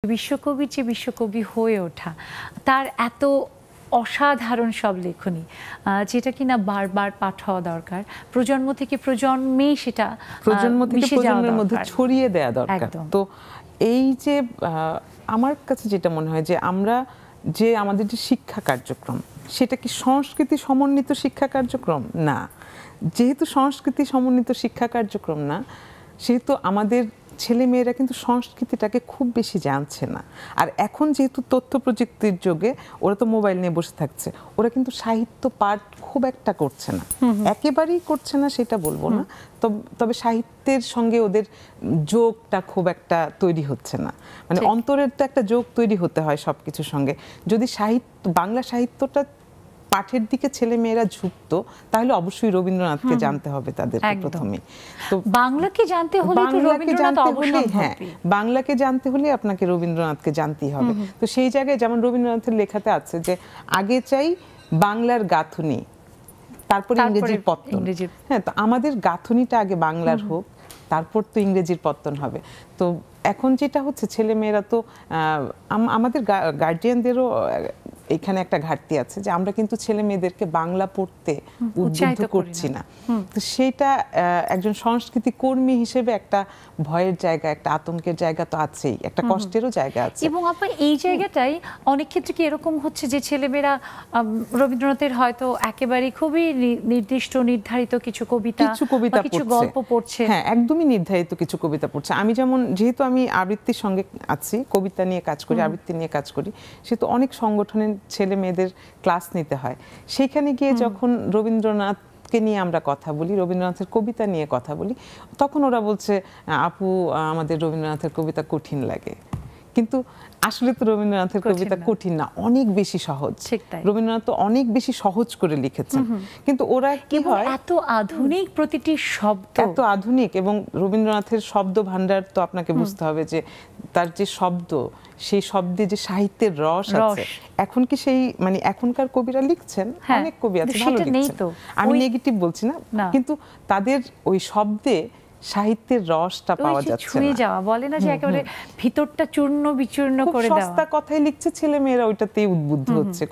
বিশ্বকবির যে বিশ্বকবি হয়ে ওঠা, তার এত অসাধারণ সব লেখনী যেটা কিনা বারবার পাঠ হওয়া দরকার, প্রজন্ম থেকে প্রজন্মেই সেটা প্রজন্মের মধ্যে ছড়িয়ে দেওয়া দরকার। তো এই যে আমার কাছে যেটা মনে হয় যে আমরা যে আমাদের যে শিক্ষা কার্যক্রম, সেটা কি সংস্কৃতি সমন্বিত শিক্ষা কার্যক্রম না। যেহেতু সংস্কৃতি সমন্বিত শিক্ষা কার্যক্রম না, সেহেতু আমাদের ছেলে মেয়েরা কিন্তু সংস্কৃতিটাকে খুব বেশি জানছে না। আর এখন যেহেতু তথ্য প্রযুক্তির যুগে ওরা তো মোবাইল নিয়ে বসে থাকছে, ওরা কিন্তু সাহিত্য পাঠ খুব একটা করছে না, একেবারেই করছে না সেটা বলবো না, তবে সাহিত্যের সঙ্গে ওদের যোগটা খুব একটা তৈরি হচ্ছে না। মানে অন্তরের তো একটা যোগ তৈরি হতে হয় সবকিছুর সঙ্গে। যদি বাংলা সাহিত্যটা পাঠের দিকে ছেলে মেয়েরা ঝুঁকতো, তাহলে অবশ্যই রবীন্দ্রনাথকে জানতে হবে তাদেরকে প্রথমে। তো বাংলাকে জানতে হলে হ্যাঁ, বাংলাকে জানতে হলে আপনাকে রবীন্দ্রনাথকে জানতেই হবে। তো সেই জায়গায় যেমন রবীন্দ্রনাথের লেখাতে আছে যে আগে চাই বাংলার গাঁথুনি, তারপর ইংরেজির পত্তন। হ্যাঁ, তো আমাদের গাঁথুনিটা আগে বাংলার হোক, তারপর তো ইংরেজির পত্তন হবে। তো এখন যেটা হচ্ছে, ছেলে মেয়েরা তো আমাদের গার্জিয়ানদেরও এখানে একটা ঘাটতি আছে যে আমরা কিন্তু ছেলে মেয়েদেরকে বাংলা পড়তে উদ্বুদ্ধ করছি না। তো সেটা একজন সংস্কৃতি কর্মী হিসেবে একটা ভয়ের জায়গা, একটা আতঙ্কের জায়গা তো আছেই, একটা কষ্টেরও জায়গা আছে। এবং আপনার এই জায়গাটাই অনেক ক্ষেত্রে কি এরকম হচ্ছে যে ছেলেমেয়েরা রবীন্দ্রনাথের হয়তো একেবারে খুবই নির্দিষ্ট নির্ধারিত কিছু কবিতা কিছু গল্প পড়ছে। হ্যাঁ, একদমই নির্ধারিত কিছু কবিতা পড়ছে। আমি যেমন, যেহেতু আমি আবৃত্তির সঙ্গে আছি, কবিতা নিয়ে কাজ করি, আবৃত্তি নিয়ে কাজ করি, সেহেতু অনেক সংগঠনের ছেলে মেয়েদের ক্লাস নিতে হয়। সেখানে গিয়ে যখন রবীন্দ্রনাথকে নিয়ে আমরা কথা বলি, রবীন্দ্রনাথের কবিতা নিয়ে কথা বলি, তখন ওরা বলছে, আপু আমাদের রবীন্দ্রনাথের কবিতা কঠিন লাগে। কিন্তু আসলে তো রবীন্দ্রনাথের কবিতা কঠিন না, অনেক বেশি সহজ। রবীন্দ্রনাথ তো অনেক বেশি সহজ করে লিখেছেন। কিন্তু ওরা কি হয়, এত আধুনিক প্রতিটি শব্দ, এত আধুনিক, এবং রবীন্দ্রনাথের শব্দ ভান্ডার তো আপনাকে বুঝতে হবে যে তার যে শব্দ, সেই শব্দে যে সাহিত্যের রস আছে। এখন কি সেই, মানে এখনকার কবিরা লিখছেন, অনেক কবি আছে ভালো লিখছেন, আমি নেগেটিভ বলছি না, কিন্তু তাদের ওই শব্দে সাহিত্যের রসটা পাওয়া যাচ্ছে না। ছুঁয়ে যাওয়া বলে না যে একেবারে ভিতরটা চূর্ণ বিচূর্ণ করে দেওয়া, সস্তা কথাই লিখছে ছেলে মেয়েরা, ওইটাতেই উদ্বুদ্ধ হচ্ছে।